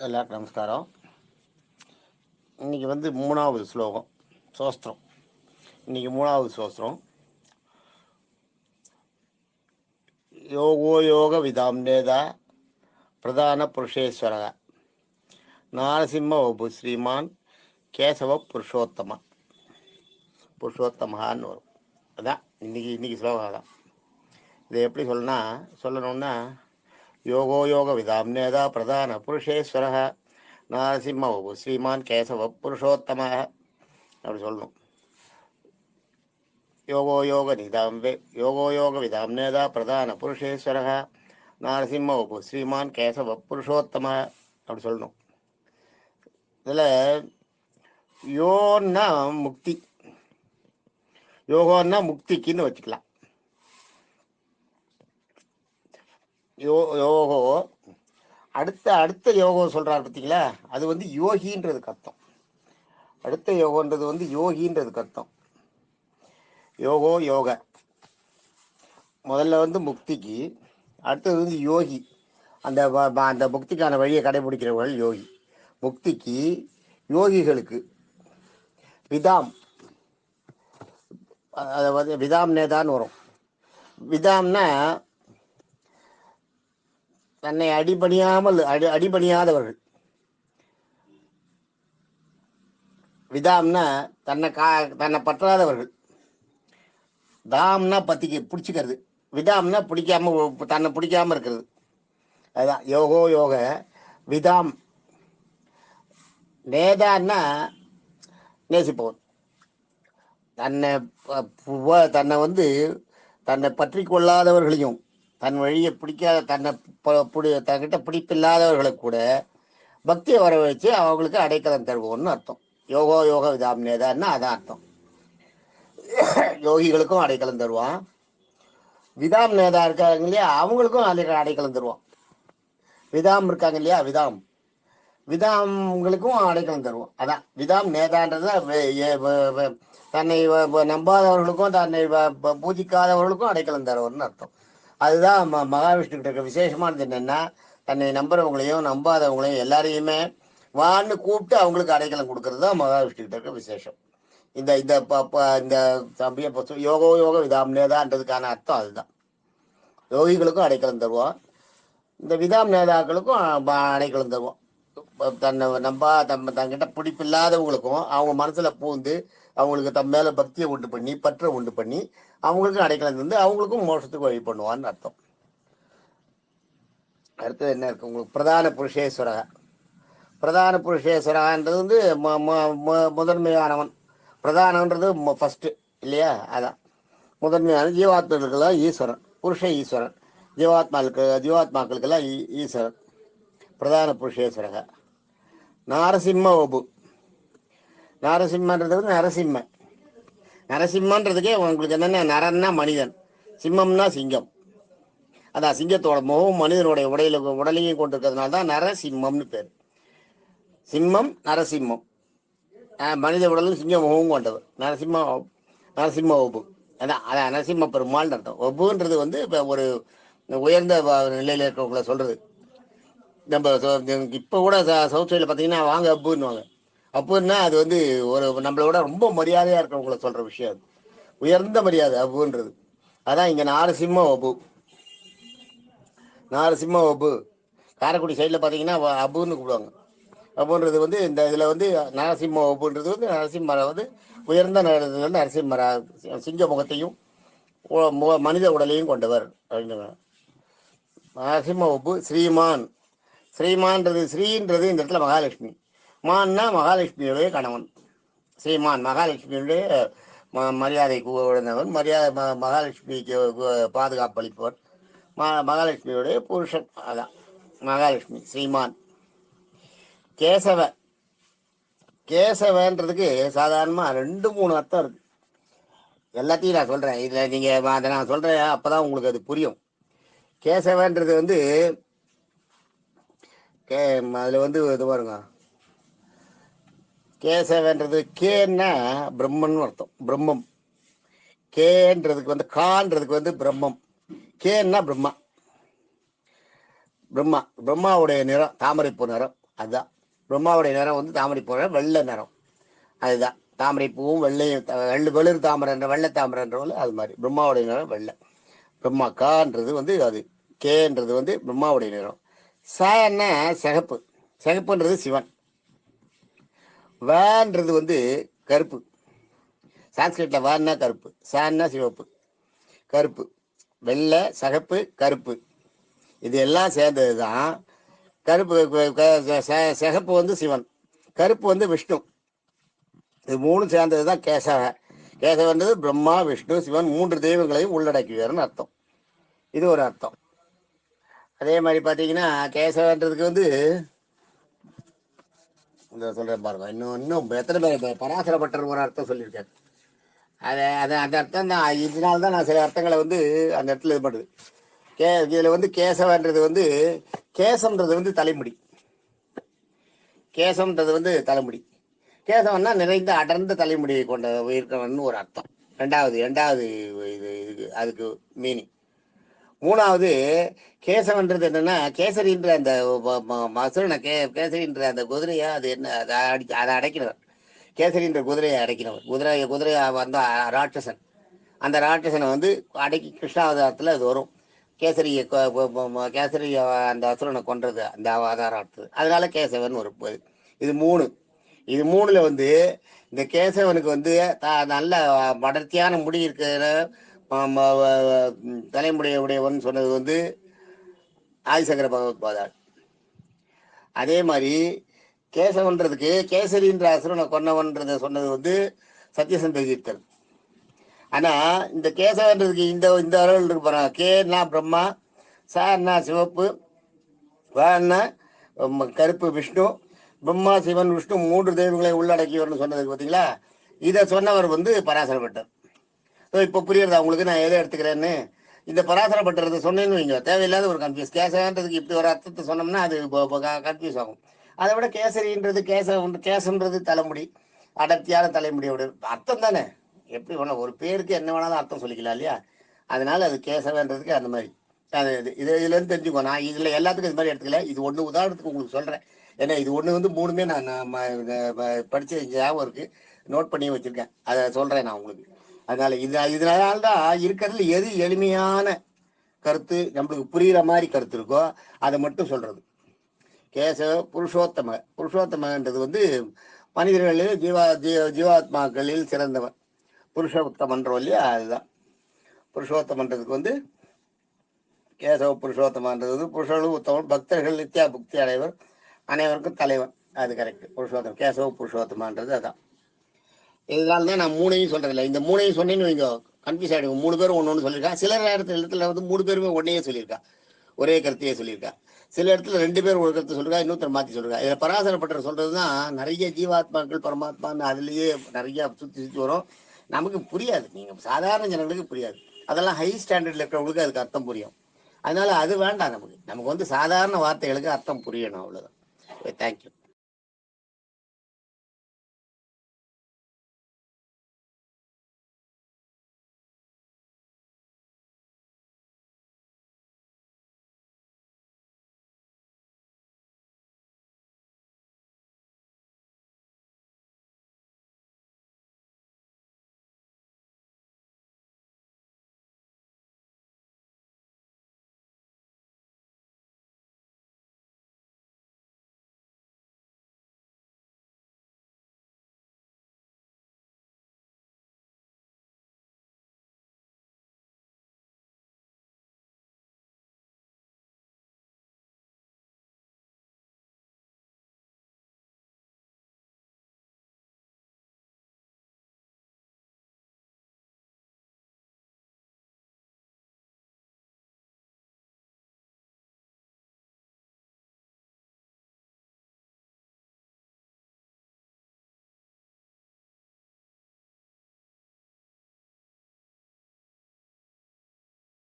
எல்லாருக்கும் நமஸ்காரம். இன்னைக்கு வந்து மூணாவது ஸ்லோகம் சோஸ்திரம். இன்னைக்கு மூணாவது சோஸ்திரம். யோகோ யோக விதாம்னேதா பிரதான புருஷேஸ்வர நாரசிம்ம வபு ஸ்ரீமான் கேசவ புருஷோத்தமான்னு வரும். அதான் இன்னைக்கு ஸ்லோகம் தான். இதை எப்படி சொல்லணும்னா யோகோ யோக விதாம்னேதா பிரதான புருஷேஸ்வர நாரசிம்ம வபு ஸ்ரீமான் கேசவ புருஷோத்தம அப்படி சொல்லணும். யோகோ யோக விதாம்னேதா பிரதான புருஷேஸ்வர நாரசிம்ம வபு ஸ்ரீமான் கேசவ புருஷோத்தம அப்படி சொல்லணும். இதில் யோன்னா முக்தி, யோகோன்னா முக்திக்குன்னு வச்சுக்கலாம். யோகோ அடுத்த யோகோ சொல்றாரு பார்த்தீங்களா, அது வந்து யோகின்றதுக்கு அர்த்தம். அடுத்த யோகன்றது வந்து யோகின்றதுக்கு அர்த்தம். யோகோ யோக முதல்ல வந்து முக்திக்கு, அடுத்தது வந்து யோகி, அந்த முக்திக்கான வழியை கடைபிடிக்கிறவர்கள் யோகி. முக்திக்கு யோகிகளுக்கு விதாம், அதை வந்து விதாம் நேதான்னு வரும். விதாம்னா தன்னை அடிபணியாதவர்கள். விதாம்னா தன்னை பற்றாதவர்கள். தாம்னா பிடிச்சிக்கிறது, விதாம்னா தன்னை பிடிக்காம இருக்கிறது. அதுதான் யோகோ யோக விதாம். நேதான்னா நேசிப்பவன். தன்னை வந்து தன்னை பற்றி கொள்ளாதவர்களையும் தன் வழியை பிடிக்காத தன்கிட்ட பிடிப்பில்லாதவர்களை கூட பக்தியை வர வச்சு அவங்களுக்கு அடைக்கலம் தருவோம்னு அர்த்தம். யோகோ யோக விதாம் நேதான்னா அதான் அர்த்தம். யோகிகளுக்கும் அடைக்கலம் தருவான், விதாம் நேதா இருக்காங்க இல்லையா அவங்களுக்கும் அடைக்கலம் தருவான். விதாம் இருக்காங்க இல்லையா விதாம்களுக்கும் அடைக்கலம் தருவோம். அதான் விதாம் நேதான்றது தன்னை நம்பாதவர்களுக்கும் தன்னை பூஜிக்காதவர்களுக்கும் அடைக்கலம் தருவர்னு அர்த்தம். அதுதான் மகாவிஷ்ணு கிட்ட இருக்க விசேஷமானது. என்னன்னா தன்னை நம்புறவங்களையும் நம்பாதவங்களையும் எல்லாரையுமே வான்னு கூப்பிட்டு அவங்களுக்கு அடைக்கலம் கொடுக்கறது தான் மகாவிஷ்ணு கிட்ட இருக்க விசேஷம். இந்த யோகோ யோக விதாம் நேதான்றதுக்கான அர்த்தம் அதுதான். யோகிகளுக்கும் அடைக்கலம் தருவான், இந்த விதாம் நேதாக்களுக்கும் அடைக்கலம் தருவான். தங்கிட்ட பிடிப்பில்லாதவங்களுக்கும் அவங்க மனசுல பூந்து அவங்களுக்கு தம் மேல பக்தியை உண்டு பண்ணி பற்ற உண்டு பண்ணி அவங்களுக்கும் அடைக்கலம் தந்து அவங்களுக்கும் மோட்சத்துக்கு வழி பண்ணுவான்னு அர்த்தம். அடுத்தது என்ன இருக்கு உங்களுக்கு? பிரதான புருஷேஸ்வரன்றது வந்து முதன்மையானவன். பிரதானன்றது ஃபர்ஸ்ட் இல்லையா, அதான் முதன்மையான. ஜீவாத்மாக்களுக்கெல்லாம் ஈஸ்வரன், புருஷ ஈஸ்வரன். ஜீவாத்மாக்களுக்கெல்லாம் ஈஸ்வரன் பிரதான புருஷேஸ்வரக. நாரசிம்ம வபு, நாரசிம்மன்றது வந்து நரசிம்மன்றதுக்கே உங்களுக்கு என்னென்ன, நரன்னா மனிதன், சிம்மம்னா சிங்கம். அதான் சிங்கத்தோட முகம் மனிதனுடைய உடலையும் கொண்டிருக்கிறதுனால தான் நரசிம்மம்னு பேர். சிம்மம் நரசிம்மம், மனித உடலும் சிங்க முகமும் கொண்டவர். நரசிம்ம வபு. அதான் நரசிம்ம பெருமாள்னு அர்த்தம். வபுன்றது வந்து இப்போ ஒரு உயர்ந்த நிலையில் இருக்கிறவங்கள சொல்றது. நம்ம இப்போ கூட சவுத் சைடில் பார்த்தீங்கன்னா வாங்க அப்புன்னுவாங்க. அப்புன்னா அது வந்து ஒரு நம்மளோட ரொம்ப மரியாதையாக இருக்கிறவங்கள சொல்கிற விஷயம். அது உயர்ந்த மரியாதை அப்புன்றது. அதான் இங்கே நாரசிம்ம வபு. காரைக்குடி சைடில் பார்த்தீங்கன்னா அப்புன்னு கூப்பிடுவாங்க. அப்புன்றது வந்து இந்த இதில் வந்து நரசிம்ம வபுன்றது வந்து நரசிம்மரை வந்து உயர்ந்த நரசிம்மரா, சிங்க முகத்தையும் மனித உடலையும் கொண்டவர் அப்படின்னு. நரசிம்ம வபு ஸ்ரீமான்றது ஸ்ரீன்றது இந்த இடத்துல மகாலட்சுமி. மான்னா மகாலட்சுமியுடைய கணவன். ஸ்ரீமான் மகாலட்சுமியுடைய மரியாதைக்கு உழந்தவன், மகாலட்சுமிக்கு பாதுகாப்பு அளிப்பவர், மகாலட்சுமியுடைய புருஷன். அதான் மகாலட்சுமி ஸ்ரீமான். கேசவன்றதுக்கு சாதாரணமாக 2-3 அர்த்தம் இருக்கு. எல்லாத்தையும் நான் சொல்றேன், இதுல நீங்க அதை நான் சொல்றேன், அப்பதான் உங்களுக்கு அது புரியும். கேசவன்றது வந்து அதுல வந்து இது பாருங்க, கேசவன்றது கேன்னா பிரம்மன் அர்த்தம். பிரம்மம். கேன்றதுக்கு வந்து கான்றதுக்கு வந்து பிரம்மம். கேன்னா பிரம்மாவுடைய நிறம் தாமரைப்பூ நிறம். அதுதான் பிரம்மாவுடைய நிறம் வந்து தாமரை பூ வெள்ளை நிறம். அதுதான் தாமரை பூவும் வெள்ளையும் வெளிர் தாமரை வெள்ளை தாமரைன்றவங்க அது மாதிரி பிரம்மாவுடைய நிறம் வெள்ளை. பிரம்மா கான்றது வந்து அது, கேன்றது வந்து பிரம்மாவுடைய நிறம். சன்னா சிகப்பு, சிகப்புன்றது சிவன். வேன்றது வந்து கருப்பு. சான்ஸ்கிரிட்ல வேன்னா கருப்பு, சான்னா சிவப்பு, கருப்பு, வெள்ளை, சிகப்பு, கருப்பு, இது எல்லாம் சேர்ந்தது தான் கருப்பு. சிகப்பு வந்து சிவன், கருப்பு வந்து விஷ்ணு. இது மூணு சேர்ந்தது தான் கேசவ. கேசவன்றது பிரம்மா விஷ்ணு சிவன் மூன்று தெய்வங்களையும் உள்ளடக்கிவார்னு அர்த்தம். இது ஒரு அர்த்தம். அதே மாதிரி பார்த்தீங்கன்னா கேசவன்றதுக்கு வந்து இந்த சொல்றேன் பாருங்க, இன்னும் எத்தனை பேர் பராசரப்பட்டர் ஒரு அர்த்தம் சொல்லியிருக்காரு. அந்த அர்த்தம் தான். இதனால தான் நான் சில அர்த்தங்களை வந்து அந்த இடத்துல இது பண்ணுது. இதில் வந்து கேசவன்றது வந்து கேசம்ன்றது வந்து தலைமுடி, கேசம்ன்றது வந்து தலைமுடி. கேசவன்னா நிறைந்த அடர்ந்த தலைமுடியை கொண்ட இருக்கிறவன் ஒரு அர்த்தம். ரெண்டாவது இது அதுக்கு மீனிங். மூணாவது கேசவன்றது என்னன்னா கேசரின்ற அந்த மசுரனை கேசரின்ற அந்த குதிரையை அது என்ன அதை அடைக்கிறவர். கேசரின்ற குதிரையை அடைக்கிறவர். குதிரையை வந்த ராட்சசன். அந்த ராட்சசனை வந்து அடக்கி கிருஷ்ணாவதாரத்தில் அது வரும். கேசரிய அந்த அசுரனை கொன்றது அந்த அவதாரம். அதனால கேசவன் ஒரு இது மூணு. இது மூணுல வந்து இந்த கேசவனுக்கு வந்து நல்ல அடர்த்தியான முடி இருக்கிற தலைமுடியுடையவன் சொன்னது வந்து ஆதிசங்கர பகவத்பாதாள். அதே மாதிரி கேசவன்றதுக்கு கேசரின்ற அசுரனை கொன்னவன்றத சொன்னது வந்து சத்யசந்த தீர்த்தர். ஆனா இந்த கேசவன்றதுக்கு இந்த அளவில் இருக்கு பாருங்க. கேன்னா பிரம்மா, சார்னா சிவப்பு, வேன்னா கருப்பு விஷ்ணு, பிரம்மா சிவன் விஷ்ணு மூன்று தெய்வங்களை உள்ளடக்கியவர்னு சொன்னதுக்கு பார்த்தீங்களா. இதை சொன்னவர் வந்து பராசரப்பட்டர். இப்போ புரியுறதா உங்களுக்கு நான் எதை எடுத்துக்கிறேன்னு? இந்த பராசரப்பட்டதை சொன்னேன்னு வைங்க, தேவையில்லாத ஒரு கன்ஃபியூஸ். கேசவன்றதுக்கு இப்படி ஒரு அர்த்தத்தை சொன்னோம்னா அது கன்ஃபியூஸ் ஆகும். அதை விட கேசரின்றது கேசம்ன்றது தலைமுடி, அடர்த்தியான தலைமுடியோட அர்த்தம் தானே. எப்படி வேணா ஒரு பேருக்கு என்ன வேணாலும் அர்த்தம் சொல்லிக்கலாம் இல்லையா. அதனால அது கேசவன்றதுக்கு அந்த மாதிரி இதுலேருந்து தெரிஞ்சுக்கோ. நான் இதில் எல்லாத்துக்கும் இது மாதிரி எடுத்துக்கல. இது ஒன்று உதாரணத்துக்கு உங்களுக்கு சொல்கிறேன். ஏன்னா இது ஒன்று வந்து மூணுமே நான் படித்த ஞாபகம் இருக்குது, நோட் பண்ணி வச்சுருக்கேன். அதை சொல்கிறேன் நான் உங்களுக்கு. அதனால இதனால்தான் இருக்கிறதுல எது எளிமையான கருத்து நம்மளுக்கு புரியுற மாதிரி கருத்து இருக்கோ அதை மட்டும் சொல்றது. கேசவ புருஷோத்தமன்றது வந்து மனிதர்களில் ஜீவாத்மாக்களில் சிறந்தவன் புருஷோத்தமன்றோம் இல்லையா. அதுதான் புருஷோத்தமன்றதுக்கு வந்து கேசவ புருஷோத்தமன்றது வந்து புருஷர்களும் உத்தமன், பக்தர்கள் நித்யா புக்தி அடைவர், அனைவருக்கும் தலைவன். அது கரெக்ட். புருஷோத்தமன் கேசவ புருஷோத்தமன்றது அதான். இதனால தான் நான் மூணையும் சொல்றதில்லை. இந்த மூணையும் சொன்னேன்னு வைங்க கன்ஃபியூஸ் ஆகிடும். மூணு பேரும் ஒன்று சொல்லியிருக்கா. சில இடத்துல வந்து மூணு பேருமே ஒன்னையே சொல்லியிருக்கா, ஒரே கருத்தையே சொல்லியிருக்கா. சில இடத்துல ரெண்டு பேரும் ஒரு கருத்தை சொல்லிருக்கா, இன்னொருத்தர் மாற்றி சொல்லிருக்கா. இதில் பராசரப்பட்டர் சொல்றது தான் நிறைய ஜீவாத்மாக்கள் பரமாத்மான்னு அதுலேயே நிறைய சுற்றி வரும். நமக்கு புரியாது, நீங்கள் சாதாரண ஜனங்களுக்கு புரியாது. அதெல்லாம் ஹை ஸ்டாண்டர்டில் இருக்கிறவங்களுக்கு அதுக்கு அர்த்தம் புரியும். அதனால அது வேண்டாம் நமக்கு. நமக்கு வந்து சாதாரண வார்த்தைகளுக்கு அர்த்தம் புரியணும், அவ்வளோதான். தேங்க்யூ.